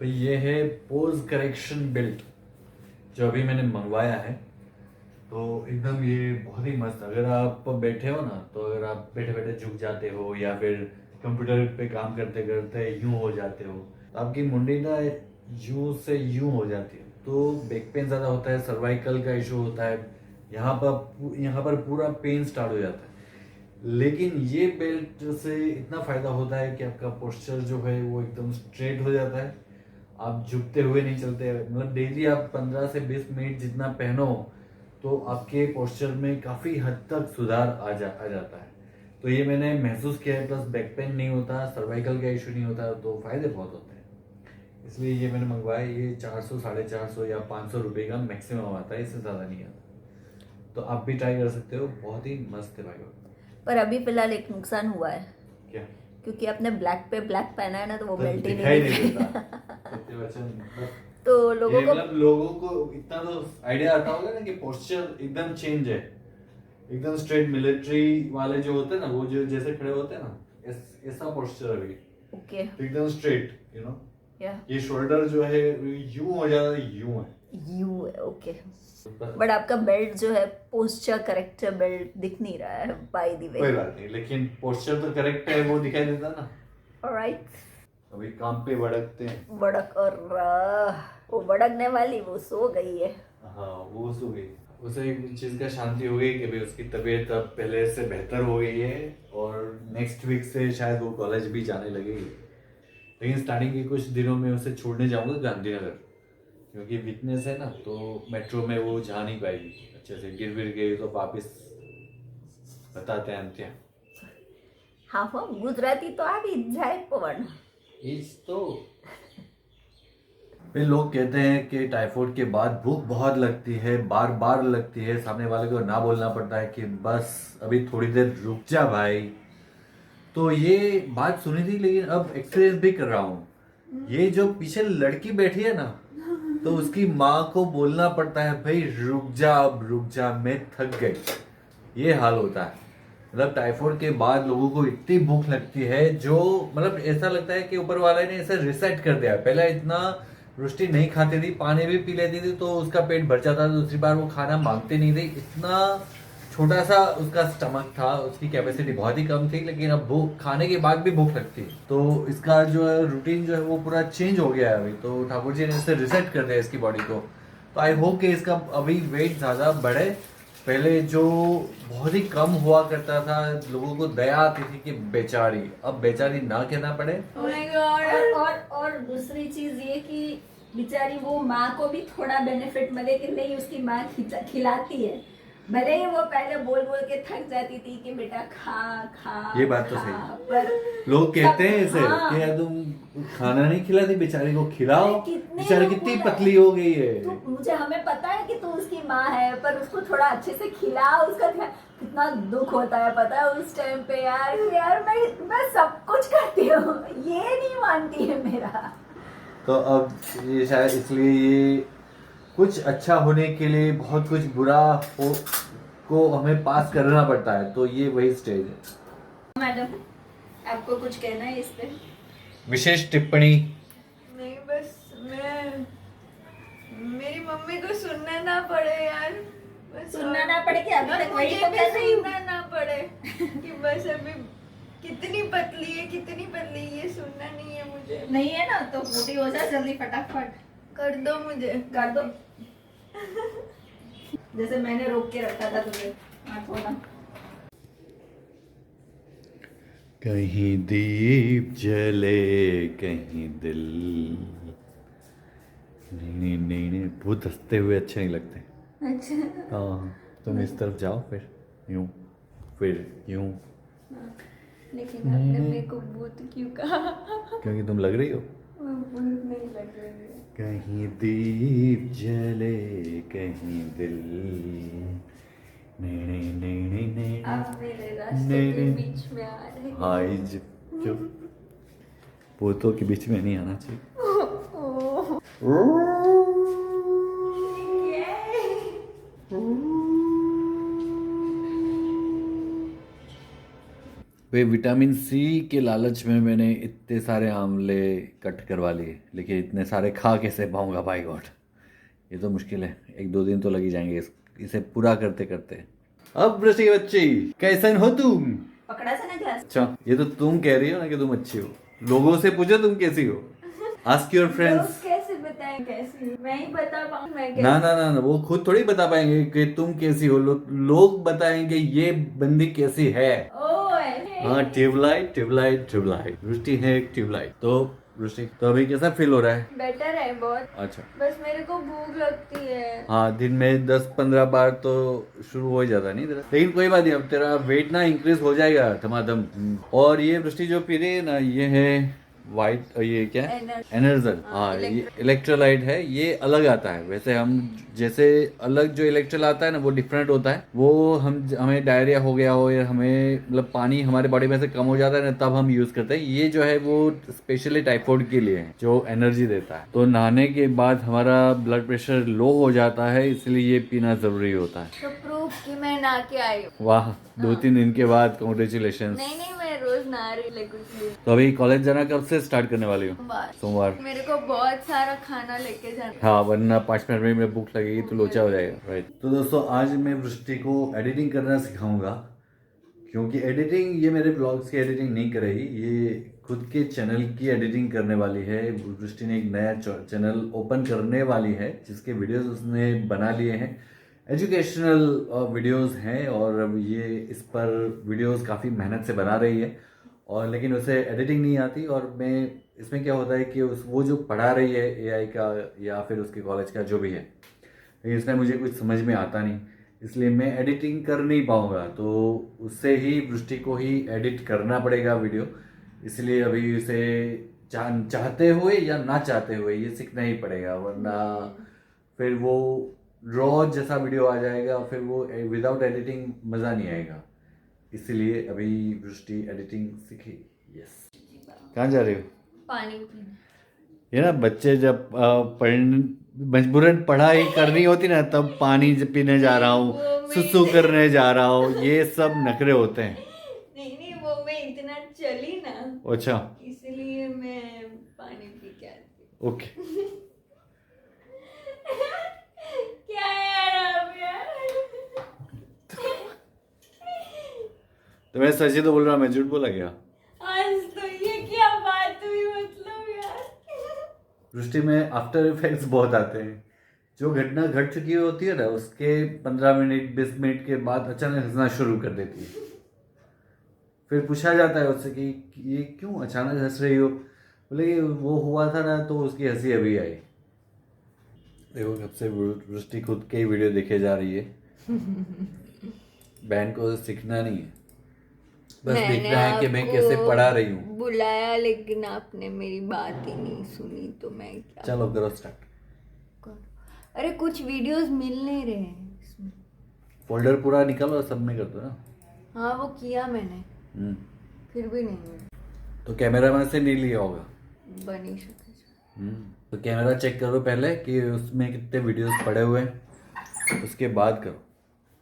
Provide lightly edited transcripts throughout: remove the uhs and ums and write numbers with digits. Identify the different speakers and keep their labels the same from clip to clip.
Speaker 1: भाई ये है पोज करेक्शन बेल्ट जो अभी मैंने मंगवाया है। तो एकदम ये बहुत ही मस्त, अगर आप बैठे हो ना, तो अगर आप बैठे बैठे झुक जाते हो या फिर कंप्यूटर पे काम करते करते यूं हो जाते हो, तो आपकी मुंडी ना यूं से यूं हो जाती है, तो बैक पेन ज़्यादा होता है, सर्वाइकल का इशू होता है, यहाँ पर पूरा पेन स्टार्ट हो जाता है। लेकिन ये बेल्ट से इतना फायदा होता है कि आपका पोस्चर जो है वो एकदम स्ट्रेट हो जाता है, आप झुकते हुए नहीं चलते। मतलब डेली आप 15 से 20 मिनट जितना पहनो तो आपके पोस्चर में काफ़ी हद तक सुधार आ जाता है। तो ये मैंने महसूस किया है, प्लस बैक पेन नहीं होता, सर्वाइकल का इशू नहीं होता, तो फायदे बहुत होते हैं। इसलिए ये मैंने मंगवाया। ये 400, 450 या 500 रुपये का मैक्सिमम आता है, इससे ज़्यादा नहीं आता। तो आप भी ट्राई कर सकते हो, बहुत ही मस्त है भाई।
Speaker 2: पर अभी फिलहाल एक नुकसान हुआ है,
Speaker 1: क्या?
Speaker 2: क्योंकि आपने ब्लैक पे ब्लैक पहना है ना, तो वो
Speaker 1: तो
Speaker 2: बेल्ट ही
Speaker 1: दिखाई
Speaker 2: नहीं
Speaker 1: नहीं
Speaker 2: दिखा।
Speaker 1: देता सत्य वचन, मतलब
Speaker 2: तो लोगों
Speaker 1: ये
Speaker 2: को
Speaker 1: मतलब लोगों को इतना तो आइडिया आता होगा ना कि पोस्चर एकदम चेंज है, एकदम स्ट्रेट मिलिट्री वाले जो होते हैं ना, वो जो जैसे खड़े होते हैं ना, ऐसा पोस्चर अभी
Speaker 2: ओके
Speaker 1: तो एकदम स्ट्रेट, यू नो।
Speaker 2: या
Speaker 1: ये शोल्डर जो है यूं हो जाता है, यूं है।
Speaker 2: You okay. बट आपका बेल्ट जो है पोस्चर करेक्टर बेल्ट दिख नहीं रहा है बाय द वे।
Speaker 1: कोई बात नहीं, लेकिन पोस्चर तो करेक्ट है, वो दिखाई देता ना।
Speaker 2: ऑलराइट।
Speaker 1: अभी काम पे भड़कते हैं।
Speaker 2: बड़क और वो बड़कने वाली वो सो गई है।
Speaker 1: हाँ, वो सो गई। उसे एक चीज का शांति हो गई कि भाई उसकी तबीयत अब पहले से बेहतर हो गई है, और नेक्स्ट वीक से शायद वो कॉलेज भी जाने लगेगी। लेकिन स्टार्टिंग के कुछ दिनों में उसे छोड़ने जाऊंगा गांधीनगर, क्योंकि वीकनेस है ना, तो मेट्रो में वो जा नहीं पाएगी अच्छे से। गिर विर गई तो वापिस बताते हैं अंत्य।
Speaker 2: हाँ हाँ, गुजराती तो આવી જ જાય પણ
Speaker 1: इस तो वे लोग कहते हैं कि टाइफाइड के बाद भूख बहुत लगती है, बार बार लगती है, सामने वाले को ना बोलना पड़ता है कि बस अभी थोड़ी देर रुक जा भाई। तो ये बात सुनी थी, लेकिन अब एक्सपीरियंस भी कर रहा हूँ। ये जो पीछे लड़की बैठी है ना, तो उसकी माँ को बोलना पड़ता है भाई रुक जा, अब रुक जा, मैं थक गई। ये हाल होता है। मतलब टाइफाइड के बाद लोगों को इतनी भूख लगती है, जो मतलब ऐसा लगता है कि ऊपर वाले ने ऐसे रिसेट कर दिया। पहले इतना रोटी नहीं खाती थी, पानी भी पी लेती थी, तो उसका पेट भर जाता था, दूसरी बार वो खाना मांगती नहीं थी। इतना छोटा सा उसका स्टमक था, उसकी कैपेसिटी बहुत ही कम थी, लेकिन अब भूख खाने के बाद भी भूख लगती है। तो इसका जो है रूटीन जो है वो पूरा चेंज हो गया है अभी। तो ठाकुर जी ने इसे रिसेट कर दिया इसकी बॉडी को। तो आई होप कि इसका अभी वेट ज़्यादा बढ़े। पहले जो बहुत ही कम हुआ करता था, लोगों को दया आती थी कि बेचारी, अब बेचारी ना कहना पड़े।
Speaker 2: Oh my God। और दूसरी चीज ये कि बेचारी वो माँ को भी थोड़ा बेनिफिट मिले कि नहीं, उसकी माँ खिलाती है। भले ही वो पहले बोल बोल के थक जाती थी कि बेटा खा खा,
Speaker 1: ये बात तो
Speaker 2: खा,
Speaker 1: सही।
Speaker 2: पर
Speaker 1: लोग कहते हैं इसे
Speaker 2: हाँ।
Speaker 1: कि यार तुम खाना नहीं खिलाती बेचारी को, खिलाओ,
Speaker 2: कितने
Speaker 1: बेचारी
Speaker 2: लोग
Speaker 1: कितनी
Speaker 2: बोला है।
Speaker 1: पतली हो गई है।
Speaker 2: तो मुझे हमें पता है कि तू उसकी माँ है, पर उसको थोड़ा अच्छे से खिला, उसका कितना दुख होता है पता है उस टाइम पे यार, कि यार मैं सब कुछ करती हूँ, ये नहीं मानती है मेरा।
Speaker 1: तो अब ये शायद इसलिए ये कुछ अच्छा होने के लिए बहुत कुछ बुरा हो को हमें पास करना पड़ता है। तो ये वही स्टेज है।
Speaker 2: मैडम, आपको कुछ कहना है इस पे?
Speaker 1: विशेष टिप्पणी?
Speaker 3: नहीं, बस मैं मेरी मम्मी को सुनना ना पड़े यार, बस।
Speaker 2: सुनना ना पड़े कि अभी
Speaker 3: और
Speaker 2: तक वही
Speaker 3: मुझे
Speaker 2: तो
Speaker 3: भी
Speaker 2: कह रही हूँ।
Speaker 3: सुनना ना पड़े कि बस अभी कितनी पतली है, कितनी पतली, ये सुनना नहीं है मुझे।
Speaker 2: नहीं है ना, तो मोटी हो जा जल्दी फटाफट।
Speaker 3: कर दो मुझे,
Speaker 2: कर दो। जैसे मैंने रोक के रखा था तुझे। हाँ, थोड़ा।
Speaker 1: कहीं दीप जले कहीं दिल। नहीं नहीं नहीं, भूत हंसते हुए अच्छे नहीं लगते।
Speaker 2: अच्छा।
Speaker 1: हाँ, तुम इस तरफ जाओ, फिर यूं।
Speaker 3: लेकिन आपने मेरे को भूत क्यों कहा?
Speaker 1: क्योंकि तुम लग रही हो।
Speaker 3: मैं भूत नहीं लग रही है।
Speaker 1: कहीं दीप जले कहीं दिल। नहीं नहीं नहीं नहीं नहीं।
Speaker 3: आप मेरे रास्ते
Speaker 1: नहीं,
Speaker 3: के
Speaker 1: नहीं।
Speaker 3: बीच में आ रहे हैं।
Speaker 1: हाय चुप। भूतों के बीच में नहीं आना चाहिए। वे विटामिन सी के लालच में मैंने इतने सारे आंवले कट करवा लिए, लेकिन इतने सारे खा कैसे पाऊंगा भाई गॉड, ये तो मुश्किल है, 1-2 दिन तो लग ही जाएंगे इसे पूरा करते करते। अब वृष्टि की बच्ची कैसन हो तुम?
Speaker 2: पकड़ा सा ना ग्लास।
Speaker 1: अच्छा, ये तो तुम कह रही हो ना कि तुम अच्छी हो, लोगों से पूछो तुम कैसी हो, आस्क योर फ्रेंड्स।
Speaker 3: लोग कैसे बताएं कैसी, मैं ही बता पाऊँ मैं कैसी?
Speaker 1: ना ना ना ना, वो खुद थोड़ी बता पाएंगे कि तुम कैसी हो, लोग बताएंगे ये बंदी कैसी है। हाँ, ट्यूबलाइट ट्यूबलाइट ट्यूबलाइट, वृष्टि है एक ट्यूबलाइट। तो वृष्टि, तो अभी कैसा फील हो रहा है?
Speaker 3: बेटर है बहुत।
Speaker 1: अच्छा,
Speaker 3: बस मेरे को भूख लगती है।
Speaker 1: हाँ, दिन में 10-15 बार तो शुरू हो ही जाता नहीं तेरा, लेकिन कोई बात नहीं, अब तेरा वेट ना इंक्रीज हो जाएगा धमाधम। और ये वृष्टि जो पी रही है ना, ये है वाइट, ये क्या है? एनर्जल। हाँ, ये इलेक्ट्रोलाइट है, ये अलग आता है। वैसे हम जैसे अलग जो इलेक्ट्रोल आता है ना, वो डिफरेंट होता है। वो हमें डायरिया हो गया हो या हमें मतलब पानी हमारे बॉडी में से कम हो जाता है ना, तब हम यूज करते हैं। ये जो है वो स्पेशली टाइफाइड के लिए है, जो एनर्जी देता है। तो नहाने के बाद हमारा ब्लड प्रेशर लो हो जाता है, इसलिए ये पीना जरूरी होता है।
Speaker 3: तो प्रूफ कि मैं नहा के आई हूँ।
Speaker 1: वाह, 2-3 दिन के बाद कॉन्ग्रेचुलेशन।
Speaker 3: नहीं नहीं, मैं रोज नहा रही हूँ कुछ भी।
Speaker 1: तो अभी कॉलेज जाना कब से स्टार्ट करने वाली हो? सोमवार।
Speaker 3: मेरे को बहुत सारा खाना लेके जाना।
Speaker 1: हाँ, वरना 5 मिनट में भूख लगेगी तो लोचा हो जाएगा। राइट। तो दोस्तों, आज मैं वृष्टि को एडिटिंग करना सिखाऊंगा, क्योंकि एडिटिंग ये मेरे ब्लॉग्स की एडिटिंग नहीं करेगी, ये खुद के चैनल की एडिटिंग करने वाली है। वृष्टि ने एक नया चैनल ओपन करने वाली है, जिसके वीडियोस उसने बना लिए हैं, एजुकेशनल वीडियोस हैं, और अब ये इस पर वीडियोस काफ़ी मेहनत से बना रही है, और लेकिन उसे एडिटिंग नहीं आती। और मैं इसमें क्या होता है कि वो जो पढ़ा रही है एआई का या फिर उसके कॉलेज का जो भी है, लेकिन इसमें मुझे कुछ समझ में आता नहीं, इसलिए मैं एडिटिंग कर नहीं पाऊँगा। तो उससे ही वृष्टि को ही एडिट करना पड़ेगा वीडियो, इसलिए अभी उसे चाहते हुए या ना चाहते हुए ये सीखना ही पड़ेगा, वरना फिर वो रॉ जैसा वीडियो आ जाएगा, फिर वो विदाउट एडिटिंग मज़ा नहीं आएगा। इसलिए अभी वृष्टि एडिटिंग सीखी। यस। कहाँ जा रही हो?
Speaker 3: पानी पीने।
Speaker 1: ये ना, बच्चे जब मजबूरन पढ़ाई करनी होती ना, तब पानी पीने जा रहा हूँ, सुसु करने जा रहा हूँ, ये सब नखरे होते हैं।
Speaker 3: नहीं नहीं, वो मैं इतना चली ना,
Speaker 1: अच्छा,
Speaker 3: इसलिए मैं पानी पी के आती।
Speaker 1: ओके।
Speaker 3: क्या यार अब यार।
Speaker 1: तो मैं सच ही तो बोल रहा हूँ, मैं झूठ बोला क्या?
Speaker 3: आज तो ये क्या बात हुई मतलब यार।
Speaker 1: वृष्टि में आफ्टर इफेक्ट्स बहुत आते हैं। जो घटना घट चुकी होती है ना, उसके 15 मिनट 20 मिनट के बाद अचानक हंसना शुरू कर देती है। फिर पूछा जाता है उससे कि ये क्यों अचानक हंस रही हो? बोले वो हुआ था ना, तो उसकी हंसी अभी आई। देखो, कब से वृष्टि खुद के ही वीडियो देखे जा रही है। बहन को सीखना नहीं है, बस देखना है कि मैं कैसे पढ़ा रही हूँ।
Speaker 3: बुलाया लेकिन आपने मेरी बात ही नहीं सुनी, तो मैं क्या
Speaker 1: चलो करो स्टार्ट।
Speaker 3: करूं? अरे कुछ वीडियोस मिल नहीं रहे हैं इसमें।
Speaker 1: फोल्डर पूरा निकालो, सब में कर दो ना।
Speaker 3: हाँ वो किया मैंने, फिर भी नहीं मिला।
Speaker 1: तो कैमरा में से नहीं लिया होगा।
Speaker 3: बन ही सके।
Speaker 1: तो कैमरा चेक करो पहले कि उसमें कितने वीडियोस पड़े हुए हैं, उसके बाद करो।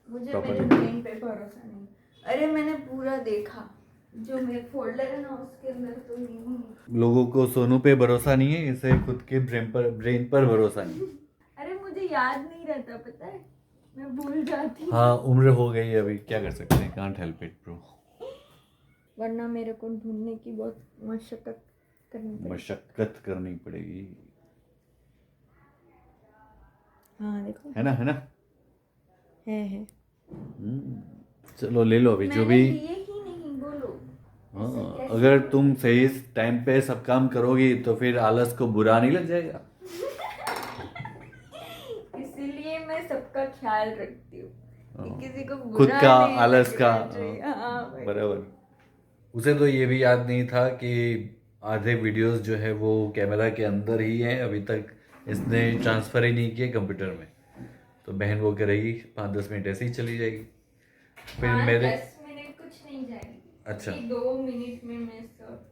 Speaker 3: मुझे
Speaker 1: Properly.
Speaker 3: मेरे ब्रेन पे भरोसा नहीं। अरे मैंने पूरा देखा, जो मेरे फोल्डर है ना उसके अंदर तो नहीं है।
Speaker 1: लोगों को सोनू पे भरोसा नहीं है, इसे खुद के ब्रेन पर भरोसा नहीं।
Speaker 3: अरे मुझे याद नहीं रहता, पता है मैं भूल जाती हूँ।
Speaker 1: हाँ, उम्र हो गई है, अभी क्या कर सकते हैं, कांट हेल्प इट ब्रो।
Speaker 3: वरना मेरे को ढूंढने की बहुत मशक्कत करनी
Speaker 1: पड़ेगी।
Speaker 3: हाँ देखो,
Speaker 1: है ना, है ना।
Speaker 3: है।
Speaker 1: चलो ले लो अभी जो भी।
Speaker 3: ये ही नहीं बोलो।
Speaker 1: हाँ, अगर तुम सही टाइम पे सब काम करोगी तो फिर आलस को बुरा नहीं लग जाएगा।
Speaker 3: इसीलिए मैं सबका ख्याल रखती हूँ कि किसी को बुरा
Speaker 1: खुद का
Speaker 3: नहीं
Speaker 1: आलस का।
Speaker 3: लगना चाहिए। हाँ भाई।
Speaker 1: बराबर। उसे तो ये भी याद नहीं था कि आधे वीडियोस जो है वो कैमरा के अंदर ही है, अभी तक इसने ट्रांसफर ही नहीं किए कंप्यूटर में। तो बहन वो करेगी, 5-10 मिनट ऐसे ही चली जाएगी। फिर मेरे
Speaker 3: 10 मिनट कुछ नहीं जाएगी।
Speaker 1: अच्छा।
Speaker 3: 2 मिनट में मैं सब